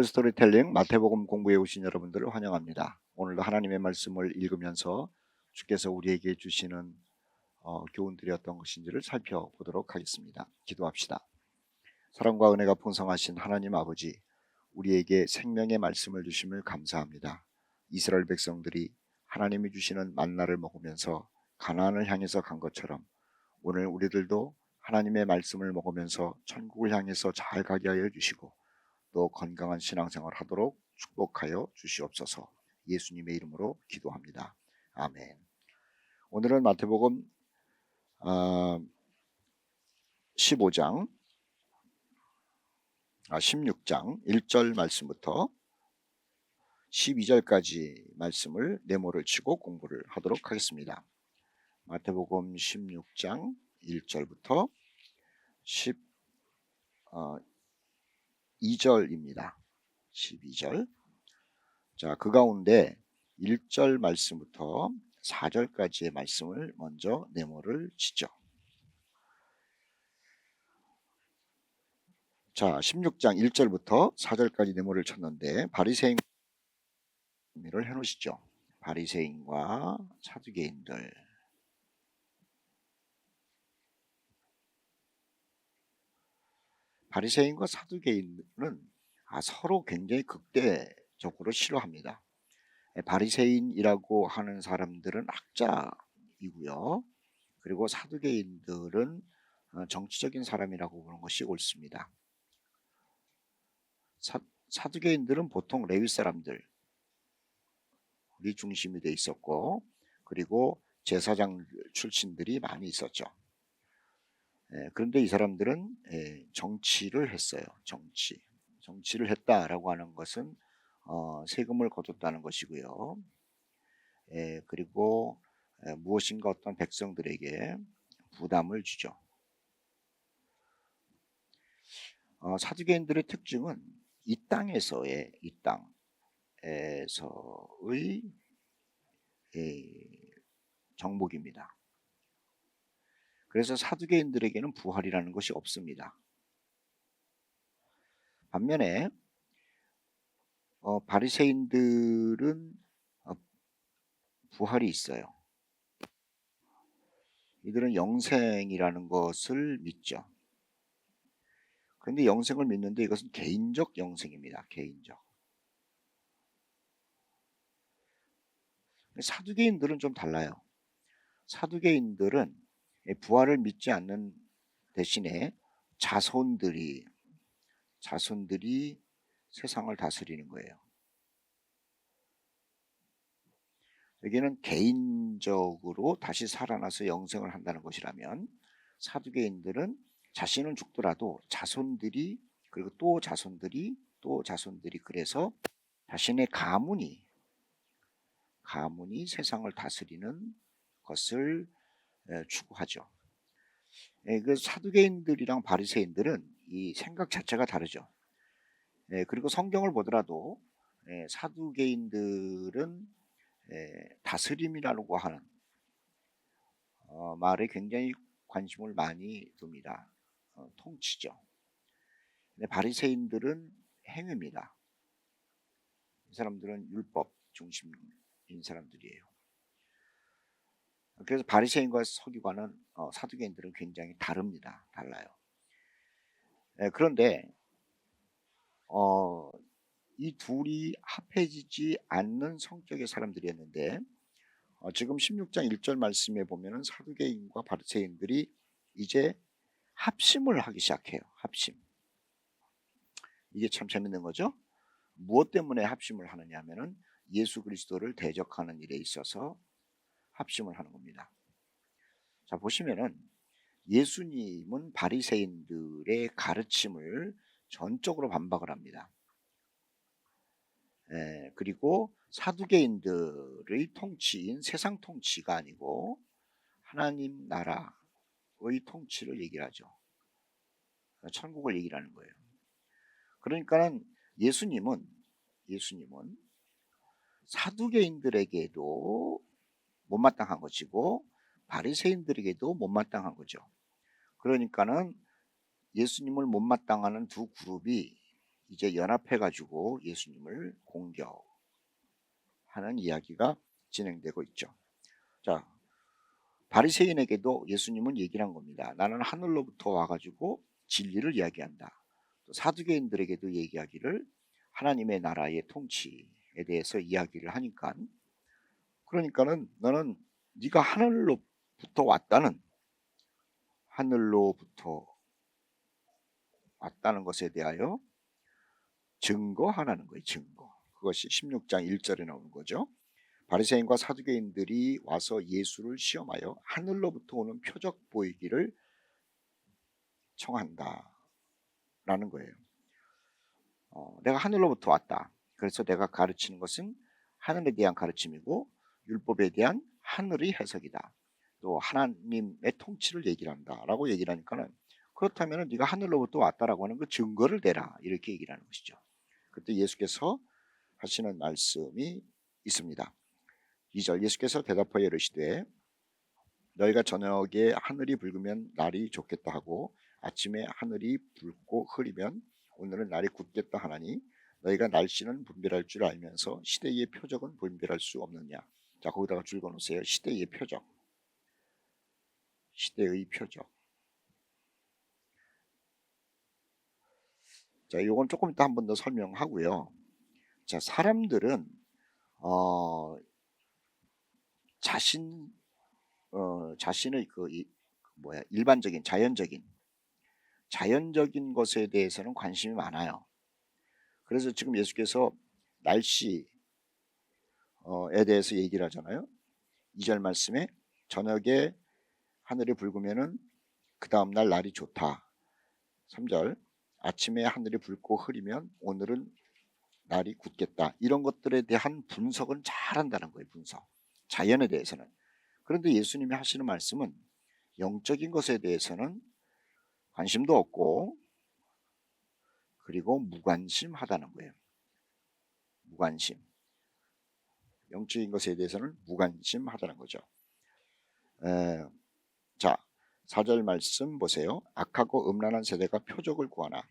바이블 스토리텔링 마태복음 공부해 오신 여러분들을 환영합니다. 오늘도 하나님의 말씀을 읽으면서 주께서 우리에게 주시는 교훈들이 어떤 것인지를 살펴보도록 하겠습니다. 기도합시다. 사랑과 은혜가 풍성하신 하나님 아버지, 우리에게 생명의 말씀을 주심을 감사합니다. 이스라엘 백성들이 하나님이 주시는 만나를 먹으면서 가나안을 향해서 간 것처럼 오늘 우리들도 하나님의 말씀을 먹으면서 천국을 향해서 잘 가게 하여 주시고 또 건강한 신앙생활 하도록 축복하여 주시옵소서. 예수님의 이름으로 기도합니다. 아멘. 오늘은 마태복음 16장 1절 말씀부터 12절까지 말씀을 네모를 치고 공부를 하도록 하겠습니다. 마태복음 16장 1절부터 12절입니다. 12절. 자, 그 가운데 1절 말씀부터 4절까지의 말씀을 먼저 네모를 치죠. 자, 16장 1절부터 4절까지 네모를 쳤는데 바리새인 를 해놓으시죠. 바리새인과 사두개인들. 바리새인과 사두개인은 서로 굉장히 극대적으로 싫어합니다. 바리새인이라고 하는 사람들은 학자이고요. 그리고 사두개인들은 정치적인 사람이라고 보는 것이 옳습니다. 사두개인들은 보통 레위 사람들이 중심이 돼 있었고, 그리고 제사장 출신들이 많이 있었죠. 그런데 이 사람들은 정치를 했어요. 정치를 했다라고 하는 것은 세금을 거뒀다는 것이고요. 그리고 무엇인가 어떤 백성들에게 부담을 주죠. 사두개인들의 특징은 이 땅에서의 정복입니다. 그래서 사두개인들에게는 부활이라는 것이 없습니다. 반면에 바리새인들은 부활이 있어요. 이들은 영생이라는 것을 믿죠. 그런데 영생을 믿는데 이것은 개인적 영생입니다. 개인적. 사두개인들은 좀 달라요. 사두개인들은 부활을 믿지 않는 대신에 자손들이 세상을 다스리는 거예요. 여기는 개인적으로 다시 살아나서 영생을 한다는 것이라면, 사두개인들은 자신은 죽더라도 자손들이, 그리고 또 자손들이 그래서 자신의 가문이 세상을 다스리는 것을 추구하죠. 그 사두개인들이랑 바리새인들은 이 생각 자체가 다르죠. 그리고 성경을 보더라도 사두개인들은 다스림이라고 하는 말에 굉장히 관심을 많이 둡니다. 통치죠. 근데 바리새인들은 행위입니다. 이 사람들은 율법 중심인 사람들이에요. 그래서 바리새인과 서기관은 사두개인들은 굉장히 다릅니다. 달라요. 그런데 이 둘이 합해지지 않는 성격의 사람들이었는데, 지금 16장 1절 말씀에 보면은 사두개인과 바리새인들이 이제 합심을 하기 시작해요. 합심. 이게 참 재밌는 거죠. 무엇 때문에 합심을 하느냐 하면은 예수 그리스도를 대적하는 일에 있어서 합심을 하는 겁니다. 자, 보시면은 예수님은 바리새인들의 가르침을 전적으로 반박을 합니다. 그리고 사두개인들의 통치인 세상 통치가 아니고 하나님 나라의 통치를 얘기를 하죠. 천국을 얘기를 하는 거예요. 그러니까는 예수님은 사두개인들에게도 못마땅한 것이고 바리새인들에게도 못마땅한 거죠. 그러니까는 예수님을 못마땅하는 두 그룹이 이제 연합해가지고 예수님을 공격하는 이야기가 진행되고 있죠. 자, 바리새인에게도 예수님은 얘기를 한 겁니다. 나는 하늘로부터 와가지고 진리를 이야기한다. 또 사두개인들에게도 얘기하기를 하나님의 나라의 통치에 대해서 이야기를 하니까, 그러니까는 너는 네가 하늘로부터 왔다는 것에 대하여 증거하라는 거예요. 증거. 그것이 16장 1절에 나오는 거죠. 바리새인과 사두개인들이 와서 예수를 시험하여 하늘로부터 오는 표적 보이기를 청한다라는 거예요. 내가 하늘로부터 왔다. 그래서 내가 가르치는 것은 하늘에 대한 가르침이고 율법에 대한 하늘의 해석이다. 또 하나님의 통치를 얘기를 한다라고 얘기를 하니까는, 그렇다면 네가 하늘로부터 왔다라고 하는 그 증거를 대라, 이렇게 얘기를 하는 것이죠. 그때 예수께서 하시는 말씀이 있습니다. 2절, 예수께서 대답하여 이르시되 너희가 저녁에 하늘이 붉으면 날이 좋겠다 하고 아침에 하늘이 붉고 흐리면 오늘은 날이 굳겠다 하나니 너희가 날씨는 분별할 줄 알면서 시대의 표적은 분별할 수 없느냐. 자, 거기다가 줄 그어놓으세요. 시대의 표적. 시대의 표적. 자, 이건 조금 이따 한 번 더 설명하고요. 자, 사람들은 자신의 일반적인 자연적인 것에 대해서는 관심이 많아요. 그래서 지금 예수께서 날씨에 대해서 얘기를 하잖아요. 2절 말씀에 저녁에 하늘이 붉으면은 그 다음날 날이 좋다. 3절, 아침에 하늘이 붉고 흐리면 오늘은 날이 굳겠다. 이런 것들에 대한 분석은 잘한다는 거예요. 분석. 자연에 대해서는. 그런데 예수님이 하시는 말씀은 영적인 것에 대해서는 관심도 없고, 그리고 무관심하다는 거예요. 무관심. 영적인 것에 대해서는 무관심하다는 거죠. 자, 4절 말씀 보세요. 악하고 음란한 세대가 표적을 구하나.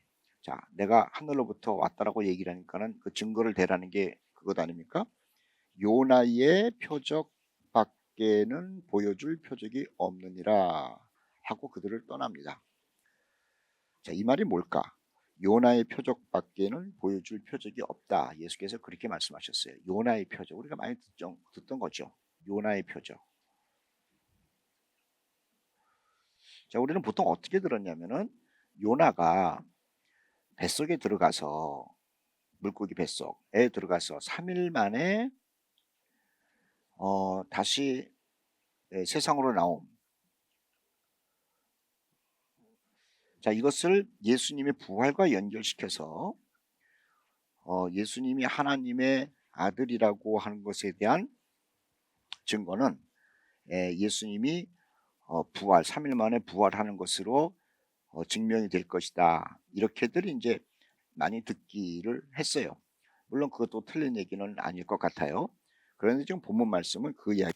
자, 내가 하늘로부터 왔다라고 얘기를 하니까는 그 증거를 대라는 게 그것 아닙니까? 요나의 표적 밖에는 보여줄 표적이 없느니라 하고 그들을 떠납니다. 자, 이 말이 뭘까? 요나의 표적 밖에는 보여줄 표적이 없다. 예수께서 그렇게 말씀하셨어요. 요나의 표적. 우리가 많이 듣던 거죠. 요나의 표적. 자, 우리는 보통 어떻게 들었냐면은 요나가 뱃속에 들어가서, 물고기 뱃속에 들어가서 3일 만에 다시 세상으로 나옴. 자, 이것을 예수님의 부활과 연결시켜서 예수님이 하나님의 아들이라고 하는 것에 대한 증거는 예수님이 3일 만에 부활하는 것으로 증명이 될 것이다. 이렇게들 이제 많이 듣기를 했어요. 물론 그것도 틀린 얘기는 아닐 것 같아요. 그런데 지금 본문 말씀은 그 이야기,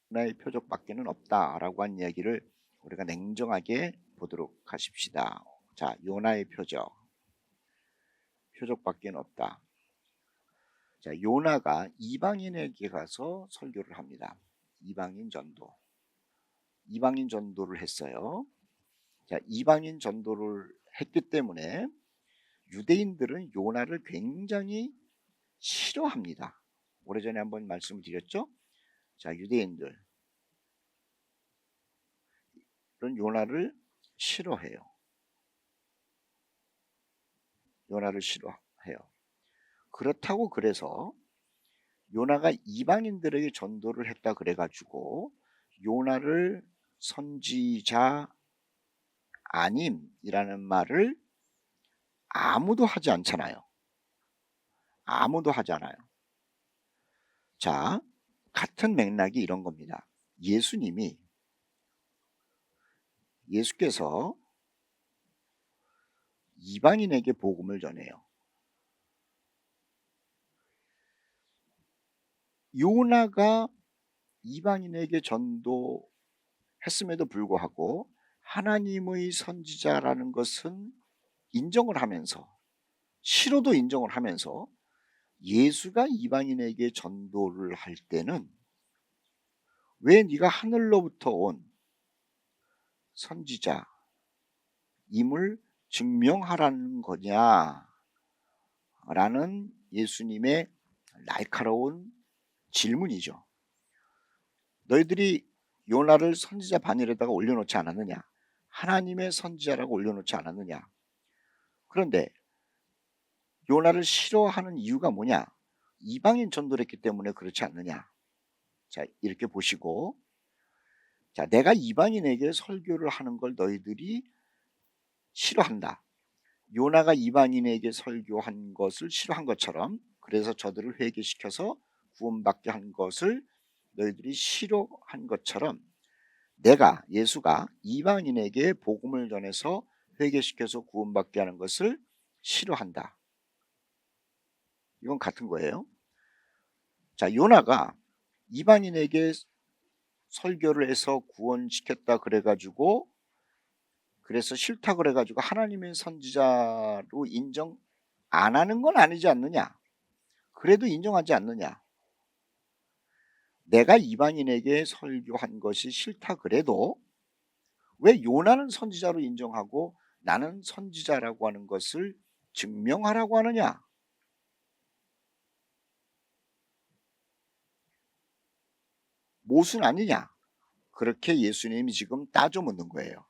하나의 표적밖에는 없다라고 한 이야기를 우리가 냉정하게 보도록 하십시다. 자, 요나의 표적밖에는 없다. 자, 요나가 이방인에게 가서 설교를 합니다. 이방인 전도를 했어요. 자, 이방인 전도를 했기 때문에 유대인들은 요나를 굉장히 싫어합니다. 오래전에 한번 말씀을 드렸죠. 자, 유대인들은 요나를 싫어해요. 그렇다고 그래서 요나가 이방인들에게 전도를 했다 그래가지고 요나를 선지자 아님이라는 말을 아무도 하지 않잖아요. 아무도 하지 않아요. 자, 같은 맥락이 이런 겁니다. 예수께서 이방인에게 복음을 전해요. 요나가 이방인에게 전도했음에도 불구하고 하나님의 선지자라는 것은 인정을 하면서, 싫어도 인정을 하면서 예수가 이방인에게 전도를 할 때는 왜 네가 하늘로부터 온 선지자임을 증명하라는 거냐라는 예수님의 날카로운 질문이죠. 너희들이 요나를 선지자 반열에다가 올려놓지 않았느냐? 하나님의 선지자라고 올려놓지 않았느냐? 그런데 요나를 싫어하는 이유가 뭐냐? 이방인 전도를 했기 때문에 그렇지 않느냐? 자, 이렇게 보시고, 자, 내가 이방인에게 설교를 하는 걸 너희들이 싫어한다. 요나가 이방인에게 설교한 것을 싫어한 것처럼, 그래서 저들을 회개시켜서 구원받게 한 것을 너희들이 싫어한 것처럼, 내가, 예수가 이방인에게 복음을 전해서 회개시켜서 구원받게 하는 것을 싫어한다. 이건 같은 거예요. 자, 요나가 이방인에게 설교를 해서 구원시켰다 그래가지고, 그래서 싫다 그래가지고 하나님의 선지자로 인정 안 하는 건 아니지 않느냐? 그래도 인정하지 않느냐? 내가 이방인에게 설교한 것이 싫다 그래도 왜 요나는 선지자로 인정하고 나는 선지자라고 하는 것을 증명하라고 하느냐? 모순 아니냐? 그렇게 예수님이 지금 따져 묻는 거예요.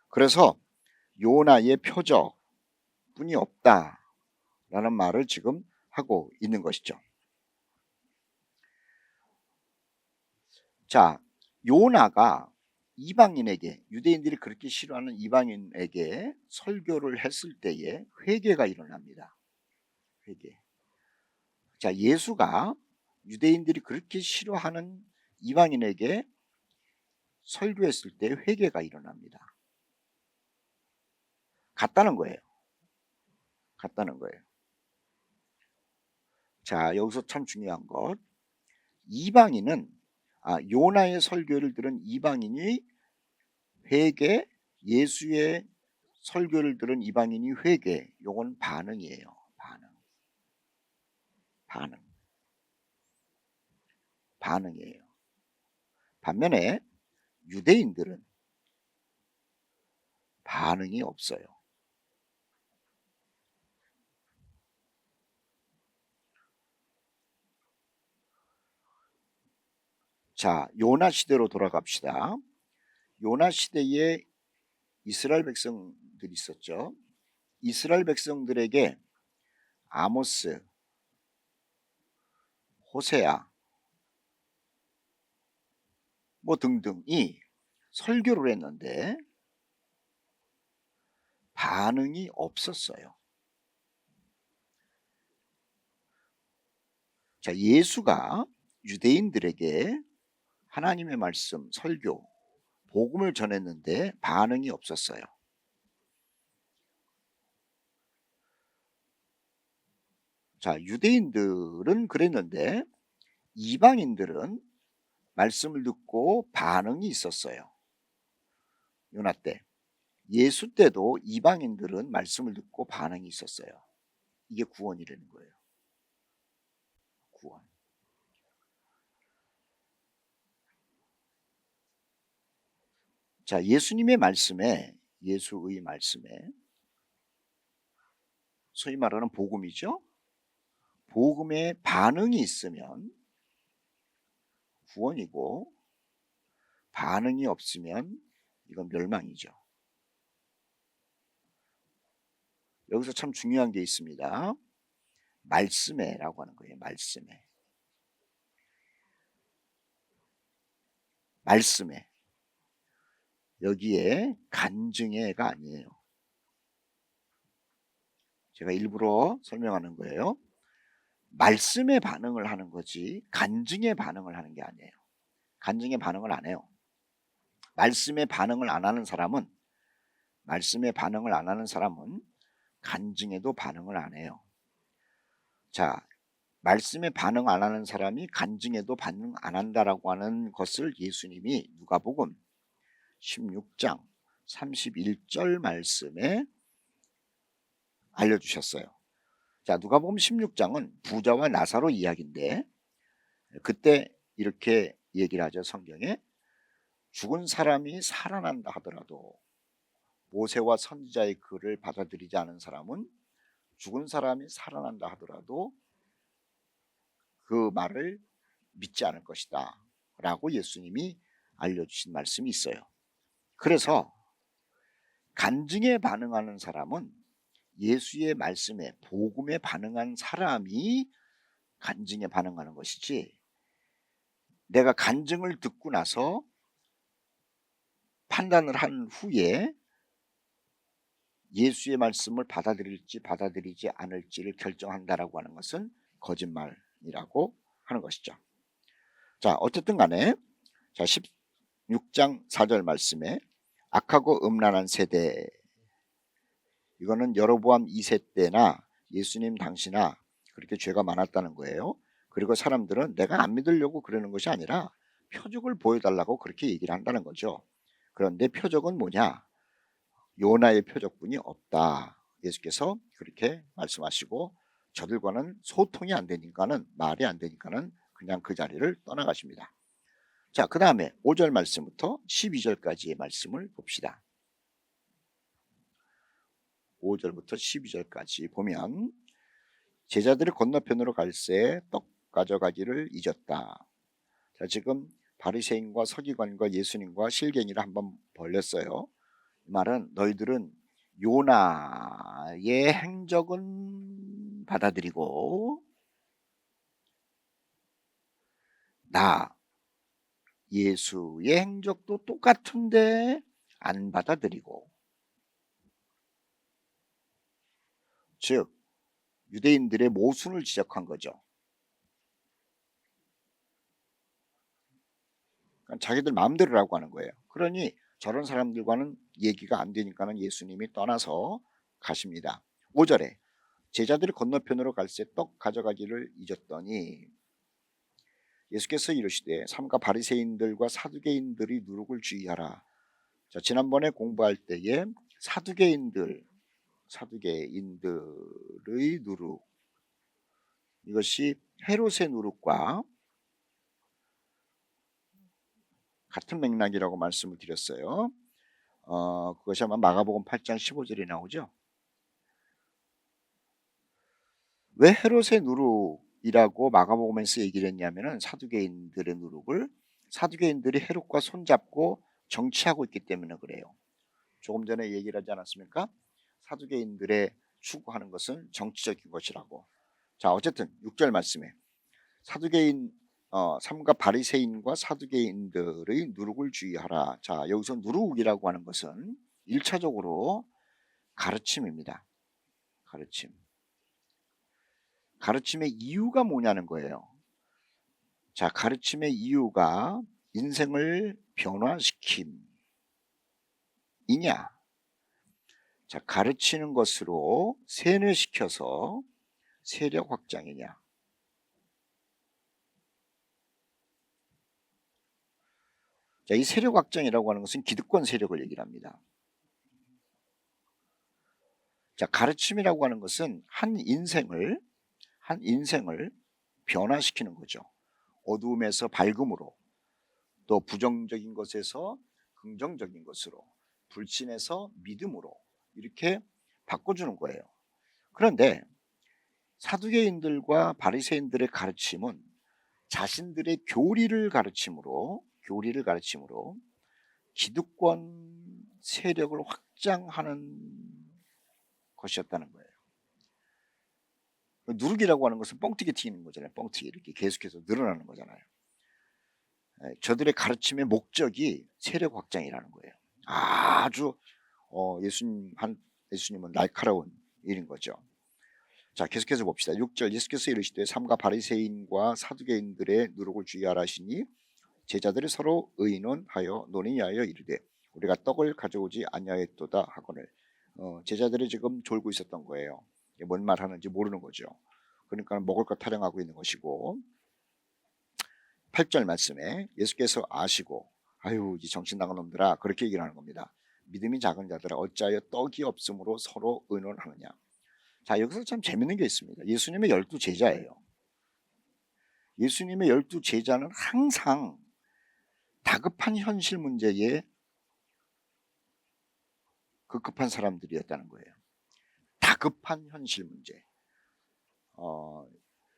그래서 요나의 표적뿐이 없다라는 말을 지금 하고 있는 것이죠. 자, 요나가 이방인에게, 유대인들이 그렇게 싫어하는 이방인에게 설교를 했을 때에 회개가 일어납니다. 회개. 자, 예수가 유대인들이 그렇게 싫어하는 이방인에게 설교했을 때 회개가 일어납니다. 같다는 거예요. 같다는 거예요. 자, 여기서 참 중요한 것, 이방인은 요나의 설교를 들은 이방인이 회개, 예수의 설교를 들은 이방인이 회개, 요건 반응이에요. 반응이에요. 반면에 유대인들은 반응이 없어요. 자, 요나 시대로 돌아갑시다. 요나 시대에 이스라엘 백성들이 있었죠. 이스라엘 백성들에게 아모스, 호세아 뭐 등등이 설교를 했는데 반응이 없었어요. 자, 예수가 유대인들에게 하나님의 말씀, 설교, 복음을 전했는데 반응이 없었어요. 자, 유대인들은 그랬는데 이방인들은 말씀을 듣고 반응이 있었어요. 요나 때. 예수 때도 이방인들은 말씀을 듣고 반응이 있었어요. 이게 구원이라는 거예요. 구원. 자, 예수의 말씀에 소위 말하는 복음이죠. 복음에 반응이 있으면 구원이고 반응이 없으면 이건 멸망이죠. 여기서 참 중요한 게 있습니다. 말씀에라고 하는 거예요. 말씀에. 여기에 간증회가 아니에요. 제가 일부러 설명하는 거예요. 말씀에 반응을 하는 거지 간증에 반응을 하는 게 아니에요. 간증에 반응을 안 해요. 말씀에 반응을 안 하는 사람은 간증에도 반응을 안 해요. 자, 말씀에 반응 안 하는 사람이 간증에도 반응 안 한다라고 하는 것을 예수님이 누가복음 16장 31절 말씀에 알려주셨어요. 자, 누가복음 16장은 부자와 나사로 이야기인데 그때 이렇게 얘기를 하죠. 성경에 죽은 사람이 살아난다 하더라도 모세와 선지자의 글을 받아들이지 않은 사람은 죽은 사람이 살아난다 하더라도 그 말을 믿지 않을 것이다 라고 예수님이 알려주신 말씀이 있어요. 그래서 간증에 반응하는 사람은 예수의 말씀에 복음에 반응한 사람이 간증에 반응하는 것이지, 내가 간증을 듣고 나서 판단을 한 후에 예수의 말씀을 받아들일지 받아들이지 않을지를 결정한다라고 하는 것은 거짓말이라고 하는 것이죠. 자, 어쨌든 간에 자 16장 4절 말씀에 악하고 음란한 세대, 이거는 여로보암 2세 때나 예수님 당시나 그렇게 죄가 많았다는 거예요. 그리고 사람들은 내가 안 믿으려고 그러는 것이 아니라 표적을 보여달라고 그렇게 얘기를 한다는 거죠. 그런데 표적은 뭐냐? 요나의 표적뿐이 없다. 예수께서 그렇게 말씀하시고 저들과는 소통이 안 되니까는, 말이 안 되니까는 그냥 그 자리를 떠나가십니다. 자, 그 다음에 5절 말씀부터 12절까지의 말씀을 봅시다. 5절부터 12절까지 보면 제자들이 건너편으로 갈새 떡 가져가기를 잊었다. 자, 지금 바리새인과 서기관과 예수님과 실갱이를 한번 벌렸어요. 이 말은 너희들은 요나의 행적은 받아들이고 나 예수의 행적도 똑같은데 안 받아들이고, 즉 유대인들의 모순을 지적한 거죠. 그러니까 자기들 마음대로라고 하는 거예요. 그러니 저런 사람들과는 얘기가 안 되니까는 예수님이 떠나서 가십니다. 5절에 제자들이 건너편으로 갈새 떡 가져가기를 잊었더니 예수께서 이르시되 삼가 바리새인들과 사두개인들이 누룩을 주의하라. 자, 지난번에 공부할 때에 사두개인들의 누룩, 이것이 헤롯의 누룩과 같은 맥락이라고 말씀을 드렸어요. 그것이 아마 마가복음 8장 15절에 나오죠. 왜 헤롯의 누룩이라고 마가복음에서 얘기를 했냐면은 사두개인들의 누룩을, 사두개인들이 헤롯과 손잡고 정치하고 있기 때문에 그래요. 조금 전에 얘기를 하지 않았습니까? 사두개인들의 추구하는 것은 정치적인 것이라고. 자, 어쨌든 6절 말씀에 사두개인 삼가 바리새인과 사두개인들의 누룩을 주의하라. 자, 여기서 누룩이라고 하는 것은 1차적으로 가르침입니다. 가르침의 이유가 뭐냐는 거예요. 자, 가르침의 이유가 인생을 변화시킴이냐, 자, 가르치는 것으로 세뇌시켜서 세력 확장이냐. 자, 이 세력 확장이라고 하는 것은 기득권 세력을 얘기를 합니다. 자, 가르침이라고 하는 것은 한 인생을 변화시키는 거죠. 어두움에서 밝음으로, 또 부정적인 것에서 긍정적인 것으로, 불신에서 믿음으로 이렇게 바꿔주는 거예요. 그런데 사두개인들과 바리새인들의 가르침은 자신들의 교리를 가르침으로 기득권 세력을 확장하는 것이었다는 거예요. 누룩이라고 하는 것은 뻥튀기 튀기는 거잖아요. 뻥튀기 이렇게 계속해서 늘어나는 거잖아요. 저들의 가르침의 목적이 세력 확장이라는 거예요. 아주 예수님은 날카로운 일인 거죠. 자, 계속해서 봅시다. 6절 예수께서 이르시되 삼가 바리새인과 사두개인들의 누룩을 주의하라 하시니 제자들이 서로 의논하여 논의하여 이르되 우리가 떡을 가져오지 아니하였도다 하거늘. 제자들이 지금 졸고 있었던 거예요. 뭔 말 하는지 모르는 거죠. 그러니까 먹을 것 타령하고 있는 것이고, 8절 말씀에 예수께서 아시고 아유 이 정신 나간 놈들아 그렇게 얘기를 하는 겁니다. 믿음이 작은 자들아 어찌하여 떡이 없으므로 서로 의논하느냐. 자, 여기서 참 재밌는 게 있습니다. 예수님의 12제자예요. 예수님의 12제자는 항상 다급한 현실 문제에 급급한 사람들이었다는 거예요. 다급한 현실 문제.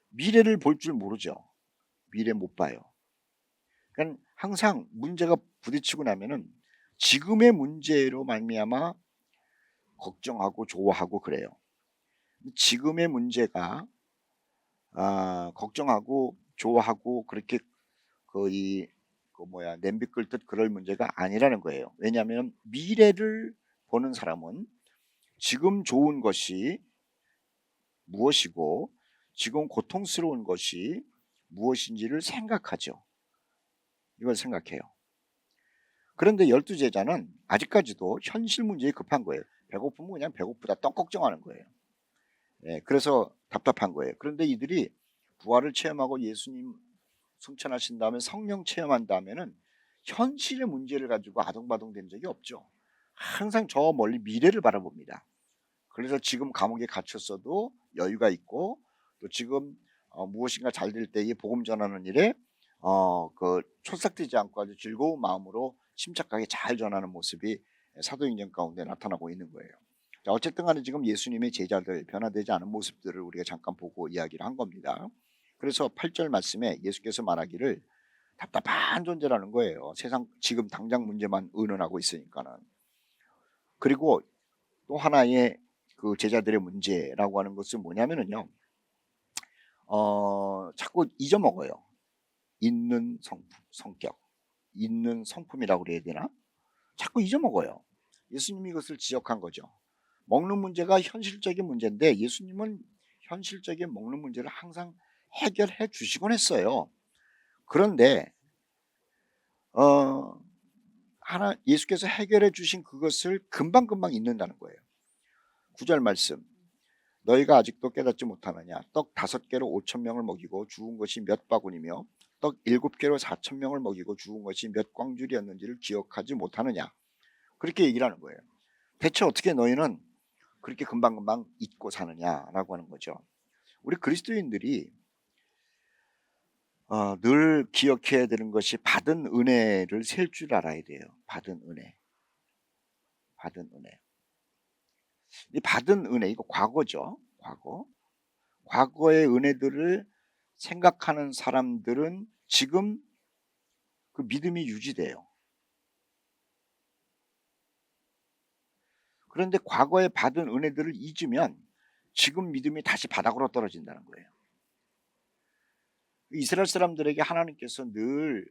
미래를 볼 줄 모르죠. 미래 못 봐요. 그러니까 항상 문제가 부딪히고 나면은 지금의 문제로 말미암아 걱정하고 좋아하고 그래요. 지금의 문제가 걱정하고 좋아하고 그렇게 거의 냄비 끓듯 그럴 문제가 아니라는 거예요. 왜냐하면 미래를 보는 사람은 지금 좋은 것이 무엇이고 지금 고통스러운 것이 무엇인지를 생각하죠. 이걸 생각해요. 그런데 12제자는 아직까지도 현실 문제에 급한 거예요. 배고프면 그냥 배고프다 떡 걱정하는 거예요. 그래서 답답한 거예요. 그런데 이들이 부활을 체험하고 예수님 승천하신 다음에 성령 체험한 다음에는 현실의 문제를 가지고 아동바동 된 적이 없죠. 항상 저 멀리 미래를 바라봅니다. 그래서 지금 감옥에 갇혔어도 여유가 있고 또 지금 무엇인가 잘 될 때에 복음 전하는 일에 촐싹되지 않고 아주 즐거운 마음으로 침착하게 잘 전하는 모습이 사도행전 가운데 나타나고 있는 거예요. 자, 어쨌든 간에 지금 예수님의 제자들 변화되지 않은 모습들을 우리가 잠깐 보고 이야기를 한 겁니다. 그래서 8절 말씀에 예수께서 말하기를 답답한 존재라는 거예요. 세상 지금 당장 문제만 의논하고 있으니까는. 그리고 또 하나의 그 제자들의 문제라고 하는 것은 뭐냐면은요. 자꾸 잊어먹어요. 있는 성격, 있는 성품이라고 그래야 되나? 자꾸 잊어먹어요. 예수님이 이것을 지적한 거죠. 먹는 문제가 현실적인 문제인데 예수님은 현실적인 먹는 문제를 항상 해결해 주시곤 했어요. 그런데 예수께서 해결해 주신 그것을 금방금방 잊는다는 거예요. 9절 말씀. 너희가 아직도 깨닫지 못하느냐. 떡 5개로 5,000명을 먹이고 죽은 것이 몇 바구니며 떡 7개로 4,000명을 먹이고 죽은 것이 몇 광줄이었는지를 기억하지 못하느냐. 그렇게 얘기를 하는 거예요. 대체 어떻게 너희는 그렇게 금방금방 잊고 사느냐라고 하는 거죠. 우리 그리스도인들이 늘 기억해야 되는 것이 받은 은혜를 셀 줄 알아야 돼요. 받은 은혜. 받은 은혜. 이 받은 은혜, 이거 과거죠. 과거의 은혜들을 생각하는 사람들은 지금 그 믿음이 유지돼요. 그런데 과거에 받은 은혜들을 잊으면 지금 믿음이 다시 바닥으로 떨어진다는 거예요. 이스라엘 사람들에게 하나님께서 늘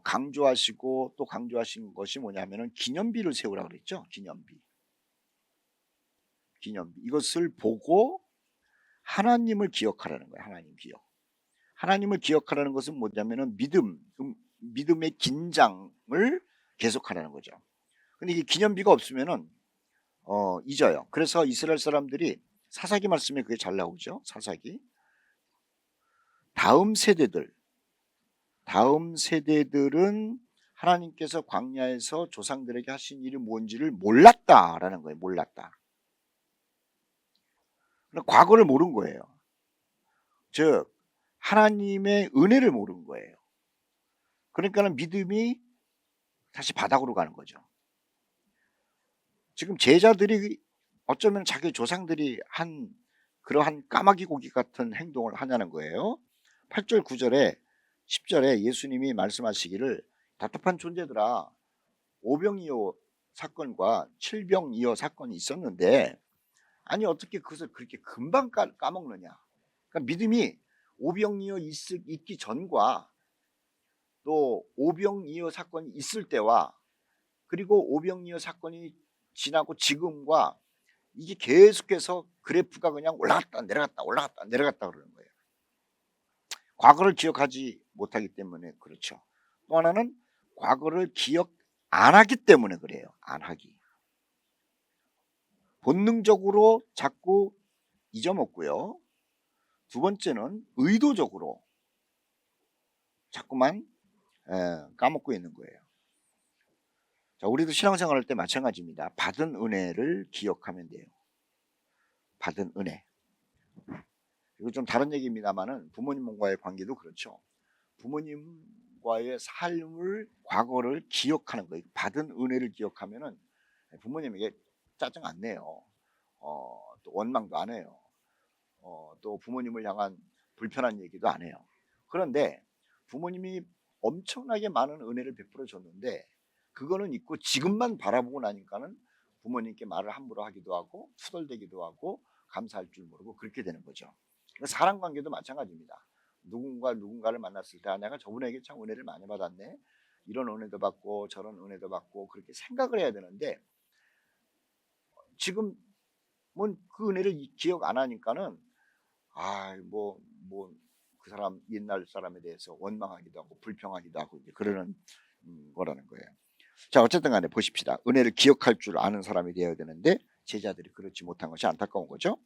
강조하시고 또 강조하신 것이 뭐냐면은 기념비를 세우라 그랬죠. 기념비. 이것을 보고 하나님을 기억하라는 거예요. 하나님 기억. 하나님을 기억하라는 것은 뭐냐면은 믿음의 긴장을 계속하라는 거죠. 근데 이게 기념비가 없으면은 잊어요. 그래서 이스라엘 사람들이 사사기 말씀에 그게 잘 나오죠. 사사기. 다음 세대들은 하나님께서 광야에서 조상들에게 하신 일이 뭔지를 몰랐다라는 거예요. 몰랐다. 과거를 모른 거예요. 즉 하나님의 은혜를 모른 거예요. 그러니까는 믿음이 다시 바닥으로 가는 거죠. 지금 제자들이 어쩌면 자기 조상들이 한 그러한 까마귀 고기 같은 행동을 하냐는 거예요. 8절 9절에 10절에 예수님이 말씀하시기를 답답한 존재들아 오병이어 사건과 칠병이어 사건이 있었는데 아니 어떻게 그것을 그렇게 금방 까먹느냐. 그러니까 믿음이 오병이어 있기 전과 또 오병이어 사건이 있을 때와 그리고 오병이어 사건이 지나고 지금과 이게 계속해서 그래프가 그냥 올라갔다 내려갔다 올라갔다 내려갔다 그러는 거예요. 과거를 기억하지 못하기 때문에 그렇죠. 또 하나는 과거를 기억 안 하기 때문에 그래요. 안 하기. 본능적으로 자꾸 잊어먹고요. 두 번째는 의도적으로 자꾸만 까먹고 있는 거예요. 자, 우리도 신앙생활 할 때 마찬가지입니다. 받은 은혜를 기억하면 돼요. 받은 은혜. 이거 좀 다른 얘기입니다만은 부모님과의 관계도 그렇죠. 부모님과의 삶을, 과거를 기억하는 거예요. 받은 은혜를 기억하면은 부모님에게 짜증 안 내요. 또 원망도 안 해요. 또 부모님을 향한 불편한 얘기도 안 해요. 그런데 부모님이 엄청나게 많은 은혜를 베풀어 줬는데 그거는 있고 지금만 바라보고 나니까는 부모님께 말을 함부로 하기도 하고 투덜대기도 하고 감사할 줄 모르고 그렇게 되는 거죠. 사람 관계도 마찬가지입니다. 누군가를 만났을 때 내가 저분에게 참 은혜를 많이 받았네. 이런 은혜도 받고 저런 은혜도 받고 그렇게 생각을 해야 되는데 지금 그 은혜를 기억 안 하니까는 그 사람 옛날 사람에 대해서 원망하기도 하고 불평하기도 하고 이제 그러는 거라는 거예요. 자, 어쨌든 간에 보십시다. 은혜를 기억할 줄 아는 사람이 되어야 되는데 제자들이 그렇지 못한 것이 안타까운 거죠.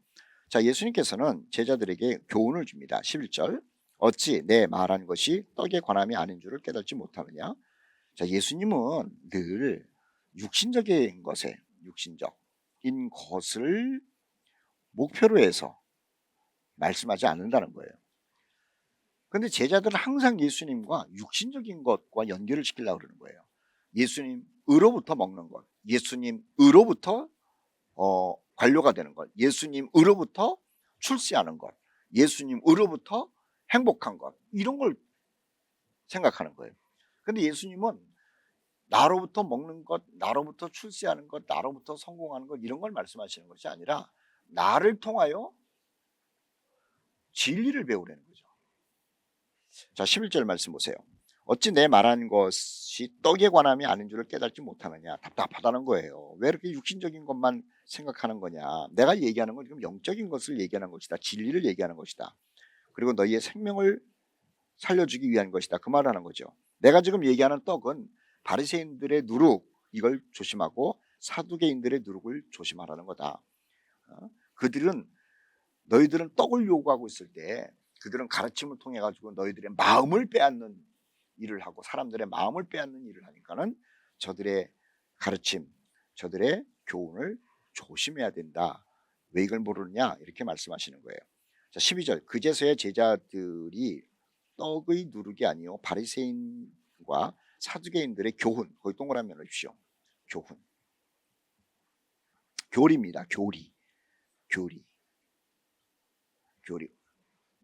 자, 예수님께서는 제자들에게 교훈을 줍니다. 11절. 어찌 내 말한 것이 떡에 관함이 아닌 줄을 깨닫지 못하느냐. 자, 예수님은 늘 육신적인 것을 목표로 해서 말씀하지 않는다는 거예요. 그런데 제자들은 항상 예수님과 육신적인 것과 연결을 시키려고 그러는 거예요. 예수님으로부터 먹는 것, 예수님으로부터 관료가 되는 것, 예수님으로부터 출세하는 것, 예수님으로부터 행복한 것, 이런 걸 생각하는 거예요. 그런데 예수님은 나로부터 먹는 것, 나로부터 출세하는 것, 나로부터 성공하는 것, 이런 걸 말씀하시는 것이 아니라 나를 통하여 진리를 배우라는 거죠. 자, 11절 말씀 보세요. 어찌 내 말한 것이 떡에 관함이 아닌 줄을 깨닫지 못하느냐. 답답하다는 거예요. 왜 이렇게 육신적인 것만 생각하는 거냐. 내가 얘기하는 건 지금 영적인 것을 얘기하는 것이다. 진리를 얘기하는 것이다. 그리고 너희의 생명을 살려주기 위한 것이다. 그 말을 하는 거죠. 내가 지금 얘기하는 떡은 바리새인들의 누룩, 이걸 조심하고 사두개인들의 누룩을 조심하라는 거다. 너희들은 떡을 요구하고 있을 때 그들은 가르침을 통해 가지고 너희들의 마음을 빼앗는 일을 하고 사람들의 마음을 빼앗는 일을 하니까는 저들의 가르침, 저들의 교훈을 조심해야 된다. 왜 이걸 모르느냐? 이렇게 말씀하시는 거예요. 자, 12절. 그제서야 제자들이 떡의 누룩이 아니요 바리새인과 사두개인들의 교훈, 거기 동그라미 넣으십시오. 교리입니다.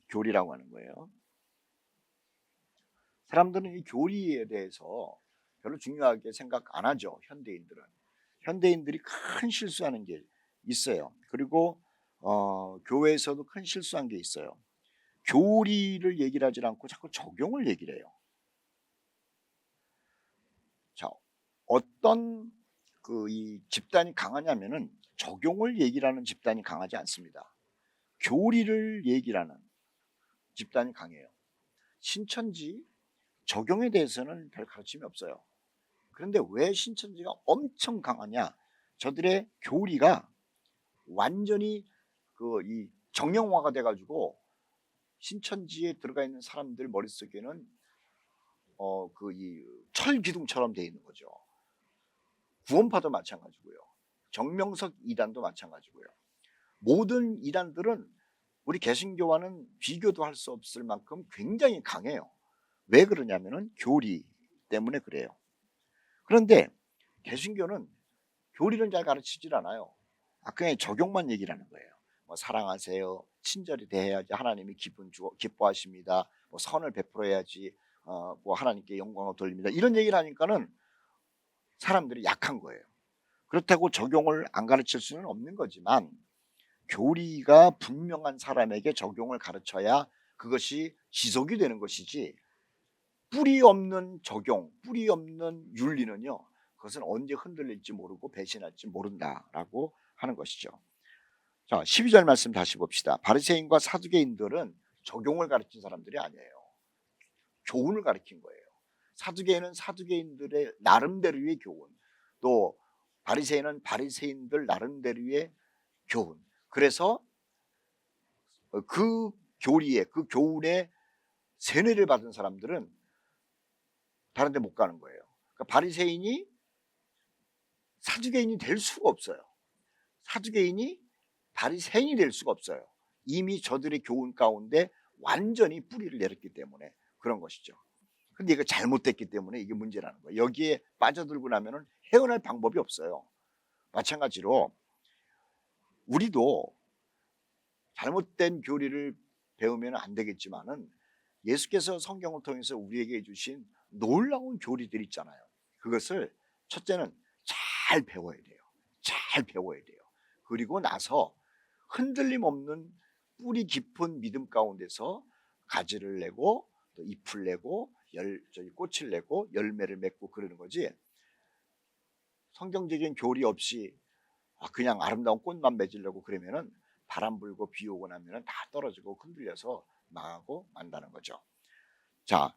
교리라고 하는 거예요. 사람들은 이 교리에 대해서 별로 중요하게 생각 안 하죠. 현대인들이 큰 실수하는 게 있어요. 그리고 교회에서도 큰 실수한 게 있어요. 교리를 얘기를 하지 않고 자꾸 적용을 얘기를 해요. 자, 어떤 이 집단이 강하냐면은 적용을 얘기를 하는 집단이 강하지 않습니다. 교리를 얘기를 하는 집단이 강해요. 신천지 적용에 대해서는 별 가르침이 없어요. 그런데 왜 신천지가 엄청 강하냐? 저들의 교리가 완전히 이 정형화가 돼가지고 신천지에 들어가 있는 사람들 머릿속에는 이 철기둥처럼 돼 있는 거죠. 구원파도 마찬가지고요. 정명석 이단도 마찬가지고요. 모든 이단들은 우리 개신교와는 비교도 할 수 없을 만큼 굉장히 강해요. 왜 그러냐면은 교리 때문에 그래요. 그런데 개신교는 교리는 잘 가르치질 않아요. 그냥 적용만 얘기를 하는 거예요. 뭐 사랑하세요. 친절히 대해야지 하나님이 기뻐하십니다. 뭐 선을 베풀어야지 뭐 하나님께 영광을 돌립니다. 이런 얘기를 하니까는 사람들이 약한 거예요. 그렇다고 적용을 안 가르칠 수는 없는 거지만 교리가 분명한 사람에게 적용을 가르쳐야 그것이 지속이 되는 것이지 뿌리 없는 적용, 뿌리 없는 윤리는요. 그것은 언제 흔들릴지 모르고 배신할지 모른다라고 하는 것이죠. 자, 12절 말씀 다시 봅시다. 바리새인과 사두개인들은 적용을 가르친 사람들이 아니에요. 교훈을 가르친 거예요. 사두개인은 사두개인들의 나름대로의 교훈, 또 바리새인은 바리새인들 나름대로의 교훈. 그래서 그 교리에, 그 교훈에 세뇌를 받은 사람들은 다른 데 못 가는 거예요. 그러니까 바리새인이 사두개인이 될 수가 없어요. 사두개인이 바리새인이 될 수가 없어요. 이미 저들의 교훈 가운데 완전히 뿌리를 내렸기 때문에 그런 것이죠. 근데 이거 잘못됐기 때문에 이게 문제라는 거예요. 여기에 빠져들고 나면은 헤어날 방법이 없어요. 마찬가지로 우리도 잘못된 교리를 배우면 안 되겠지만은 예수께서 성경을 통해서 우리에게 주신 놀라운 교리들이 있잖아요. 그것을 첫째는 잘 배워야 돼요. 잘 배워야 돼요. 그리고 나서 흔들림 없는 뿌리 깊은 믿음 가운데서 가지를 내고 또 잎을 내고 꽃을 내고 열매를 맺고 그러는 거지. 성경적인 교리 없이 그냥 아름다운 꽃만 맺으려고 그러면은 바람 불고 비 오고 나면은 다 떨어지고 흔들려서 망하고 만다는 거죠. 자,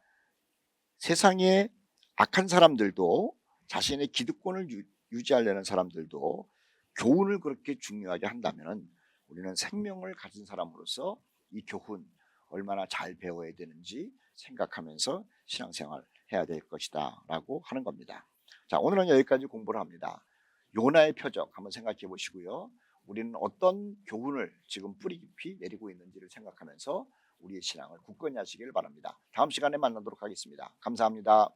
세상에 악한 사람들도 자신의 기득권을 유지하려는 사람들도 교훈을 그렇게 중요하게 한다면 우리는 생명을 가진 사람으로서 이 교훈 얼마나 잘 배워야 되는지 생각하면서 신앙생활 해야 될 것이다 라고 하는 겁니다. 자, 오늘은 여기까지 공부를 합니다. 요나의 표적 한번 생각해 보시고요. 우리는 어떤 교훈을 지금 뿌리 깊이 내리고 있는지를 생각하면서 우리의 신앙을 굳건히 하시길 바랍니다. 다음 시간에 만나도록 하겠습니다. 감사합니다.